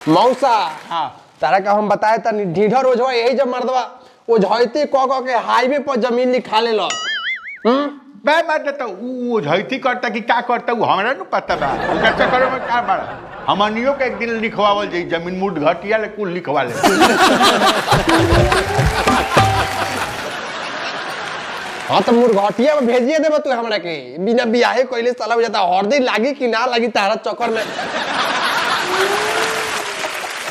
मौसा हाँ तारा का हम बताए तनी ढीढ़र ओझवा यही जब मर्दवा ओझैती क के हाईवे पर जमीन लिखा ले लो मैं देता वो झैती करता कि क्या करता वो हमारा न पता बा ओकर चक्कर में का बड़ा हमनियो के एक दिन लिखवावल जाई जमीन मुठ घटिया ले कुल लिखवा ले हाँ तो मुर्घटिया में भेजिए देबा तू हमरा के बिना बियाहे कइले साला हो जाता हरदी लागी कि ना लागी तारा चक्कर में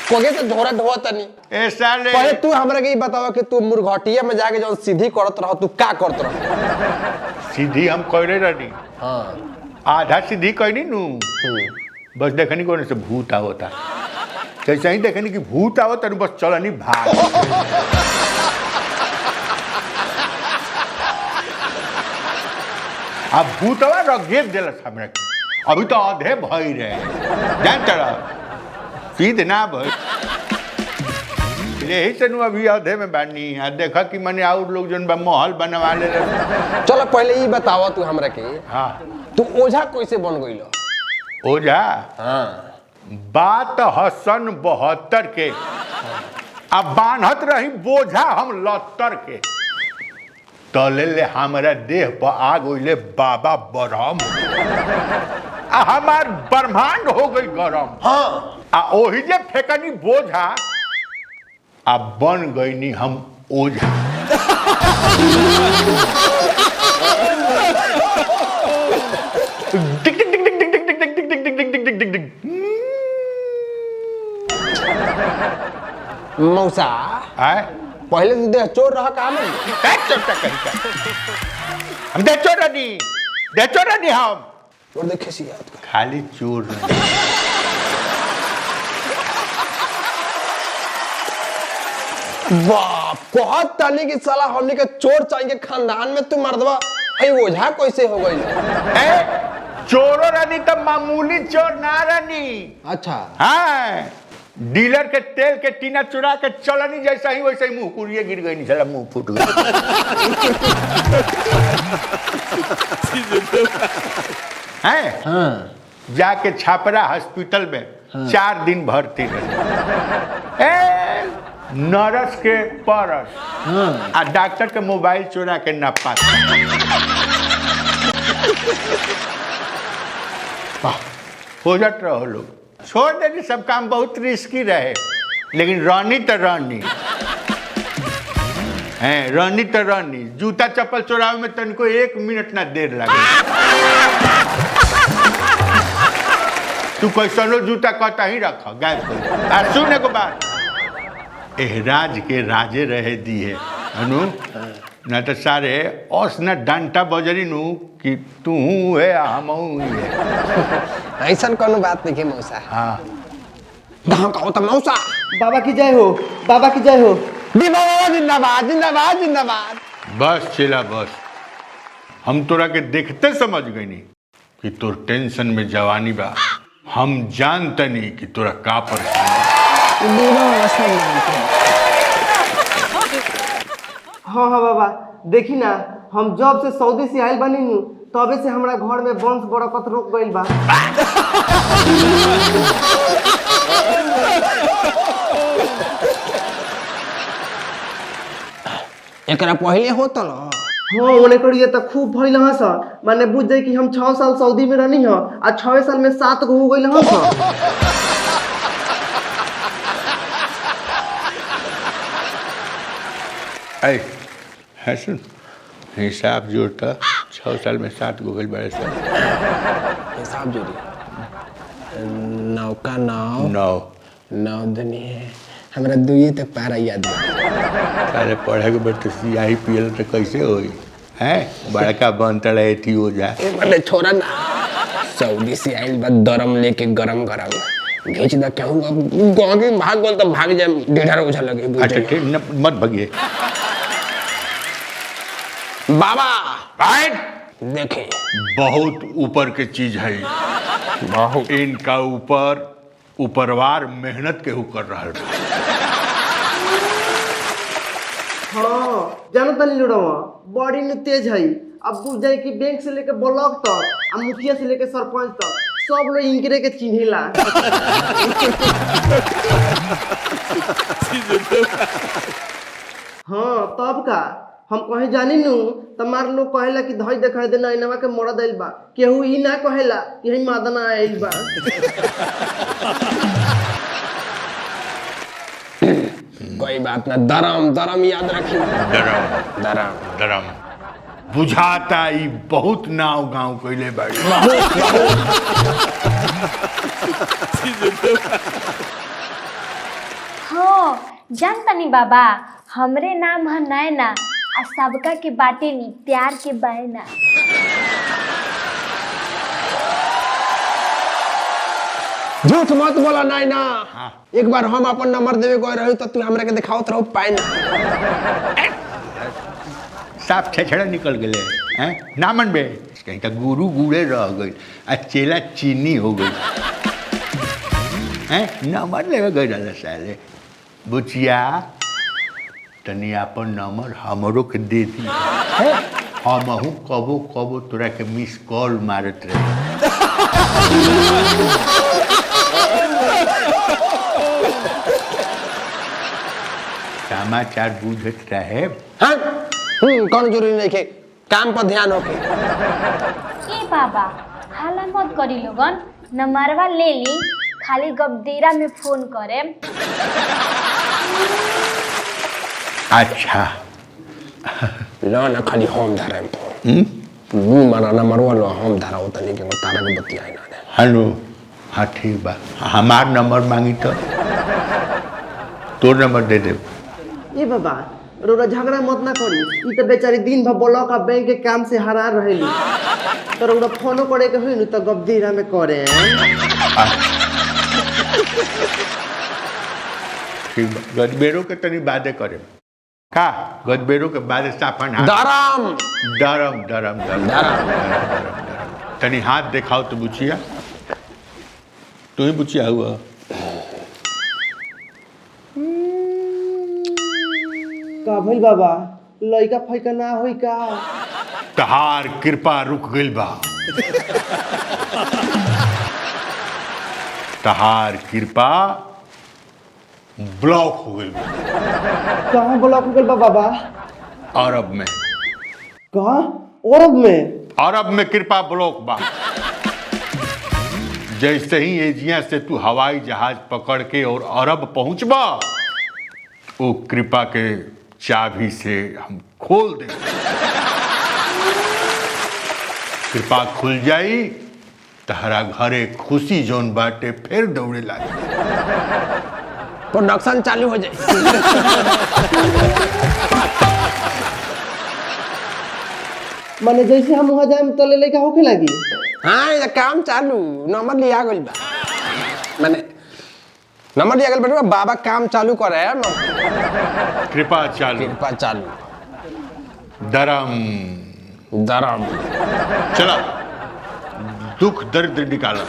कोगे तो झोरा ढोआ तनी ऐसा ले पहले तू हमरा के ई बतावा कि तू मुर्घटिया में जाके जौन सीधी करत रह तू का करत रह सीधी हम कइले रहनी हां आधा सीधी कइनी नु बस देखनी कोने से भूत आवता कैसे ही देखनी कि भूत आवता नु बस चलनी भाग अब भूतवा रगेत देलस हमरा के अभी तो आधे भई रहे जान तड़ा सीध ना भई यही से नु अभी आधे में बानी आ देखा कि मने और लोग जन महल बनवा ले रहे चलो पहले ई बतावा तू हमरा के हाँ तू ओझा कैसे बन गइलो ओझा हां बात हसन 72 के अब बान्हत रही बोझा हम 70 के तले ले हमारा देह पर आ गइले बाबा बरहम आ हमार ब्रह्मांड हो गई गरम हां आ ओही जे फेकनी बोझा आ बन गईनी हम ओझा टिक टिक टिक टिक टिक टिक टिक टिक टिक टिक टिक टिक टिक टिक मौसा आए पहले तू देह चोर रह काम में चोटा कहीं हम दे चोर नहीं हम और देखे सी याद खाली चोर नहीं वाह बहुत ताली की साला हमने के चोर चाहिए खानदान में तू मर्दवा भाई ओझा कैसे हो गई चोरो रानी तो मामूली चोर ना रानी अच्छा हाँ डीलर के तेल के टीना चुरा के चलनी जैसा ही वैसे ही मुंह कुरिए गिर गई नहीं साला मुंह फूट गया हैं हाँ जाके छापरा हॉस्पिटल में 4 दिन भर्ती रही नर्स के परस आ डॉक्टर के मोबाइल चुरा के नपा हो जात रहो लोग छोड़ देनी सब काम बहुत रिस्की रहे लेकिन रानी तो रानी हैं रानी तो रानी जूता चप्पल चुरावे में तनको 1 मिनट ना देर लगे तू कैसा लो जूता कहता ही रखा गायब कर आ सुन को बात एहराज के राजे रहे दी है अनु ना तो सारे ओस ना डंटा बजरी नु कि तू है हम है ऐसा कोनो बात नहीं है मौसा हाँ कहाँ का होता मौसा बाबा की जय हो बाबा की जय हो जिंदाबाद जिंदाबाद जिंदाबाद बस चिला बस हम तोरा के देखते समझ गई नहीं कि तोर टेंशन में जवानी बा हम जानते नहीं कि तोरा का परेशानी हाँ हाँ बाबा देखी ना हम जब से सऊदी से आयल बनी नु तबे से हमरा घर में वंश बरकत रुक गइल बा एकरा पहले होता ना हाँ ओने करिए तो खूब भइल हँ सर माने बुझ जाए कि हम 6 साल सऊदी में रहनी हँ आ 6 साल में 7 गो हो गइल हँ सर है सुन हिसाब जोड़ता 6 साल में 7 गो गइल बड़े सर हिसाब जोड़ी नौका नाव 9 9 दुनी है हमरा दुई तक पारा याद बा अरे पढ़े के बैठ सियाही पियल तो कैसे होई हैं बड़का बनतड़ थी हो जा ए बड़े छोरा ना सऊदी से आइल बा दरम लेके गरम गरम घीच दा कहूंगा गांव के भाग बोल तो भाग जाए डेढ़ा ओझा लगे अच्छा ठीक मत भगिए बाबा राइट देखे बहुत ऊपर के चीज है बहुत इनका ऊपर ऊपरवार मेहनत केहू कर रहा है हाँ जानो तनी लुड़वा बड़ी नु तेज है अब बुझ जाए कि बैंक से लेके ब्लॉक तक आ मुखिया से लेके सरपंच तक सब लोग इनकरे के चिन्हेला। हाँ तब का हम कहीं जानी नू तमार लोग कहेला कि धई देखा दे नैनवा के मर दिल बा, केहू ई ना कहेला कि हई मादना आइल बा। कोई बात ना, दरम दरम याद रखी। दरम दरम दरम बुझाता ई बहुत नाव गांव कइले बाड़ी। हाँ जानतनी बाबा, हमरे नाम है नैना आ सबका के बाटे नी प्यार के बहना। झूठ मत बोला नैना। एक बार हम अपन नंबर देवे गए रही तो तू हमरा के दिखावत रहो पाए ना। साफ छेछड़ा निकल गए हैं ना मन बे, कहीं का गुरु गुड़े रह गई आ चेला चीनी हो गई हैं। नंबर लेवे गए दादा साले बुचिया तनी अपन नंबर हमरो के दे दी, हम हूँ कबो कबो तोरा के मिस कॉल मारत रहे। समाचार बुझत रहे। हाँ कौन जरूरी नहीं के, काम पर ध्यान होके। ए बाबा हाला मत करी लोगन, नंबरवा ले ली, खाली गबदेरा में फोन करे। अच्छा लो ना खाली हम धरे लू मारा नंबरवा लो हम धरा होता नहीं के तारा के बतियाई ना दे। हेलो हाँ ठीक बा, हमार नंबर मांगी तो तोर नंबर दे दे। ए बाबा रोरा झगड़ा मत ना करी, ई तो बेचारी दिन भर ब्लॉक आ बैंक के काम से हरार रहेली, तो रोरा फोनो करे के होई न तो गबदीरा में करे। ठीक बा, गदबेरो के तनी बादे करे का, गदबेरो के बादे साफन हाथ। दरम दरम दरम दरम दरम तनी हाथ दिखाओ तो बुचिया, तू ही बुचिया हुआ। का भइल बाबा, लइका फैका ना होई का? तहार कृपा रुक गइल बा, तहार कृपा ब्लॉक हो गइल बा। कहाँ ब्लॉक हो गइल बा बाबा? अरब में। कहाँ? अरब में? अरब में कृपा ब्लॉक बा। जैसे ही एजिया से तू हवाई जहाज पकड़ के और अरब पहुंचबा, वो कृपा के चाबी से हम खोल दे, कृपा खुल जाई, तहरा घरे खुशी जोन बाटे फिर दौड़े लागे, प्रोडक्शन चालू हो जाए। माने जैसे हम वहाँ जाए तो लइका होके लगी। हाँ ये काम चालू, नंबर लिया गइल बा, माने नंबर लिया गइल बा, बाबा काम चालू करे है ना। कृपा चालू। कृपा चालू। दरम दरम चला, दुख दर्द निकाला।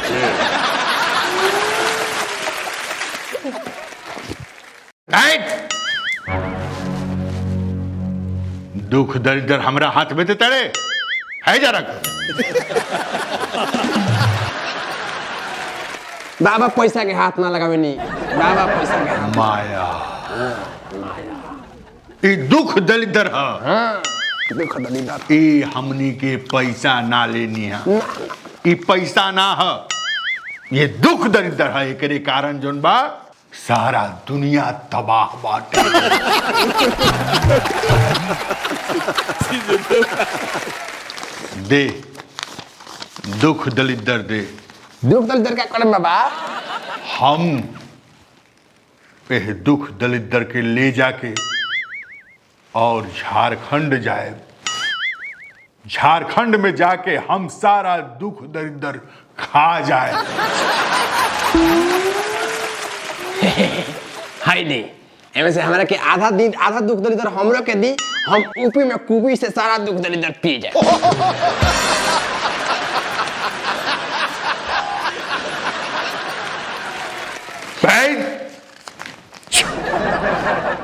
राइट, दुख दर्द हमरा हाथ में तड़े है जरा। बाबा पैसा के हाथ ना लगावे नहीं, बाबा पैसा के हाथ। माया ई दुख दलिदर है। हाँ दुख दलिदर। ई हमनी के पैसा ना लेनी है, ई पैसा ना है, ये दुख दरिद्र है। एकरे कारण जोन बा सारा दुनिया तबाह बाटे। दे दुख दलिद्र दे। दुख दलिदर क्या करम बाबा? हम एह दुख दलिद्र के ले जाके और झारखंड जाए, झारखंड में जाके हम सारा दुख दरिद्र खा जाए। हाय दी एमे से हमरा के आधा दिन आधा दुख दलिदर हमरो के दी, हम ऊपी में कुपी से सारा दुख दलिदर पी जाए।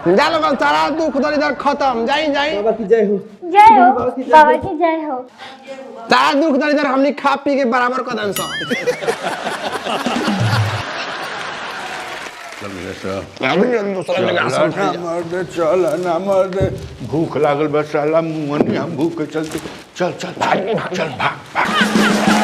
जा लोगन सारा दुख दलिदर खत्म, जाई जाई। बाबा की जय हो। जय हो बाबा की जय हो। तार दुख दरिदर हमनी खा पी के बराबर कर दन सब अभी दूसरा जगह सब चल ना मर्द भूख लागल बस साला मुंहनी हम भूख के चलते चल चल भाग चल भाग भाग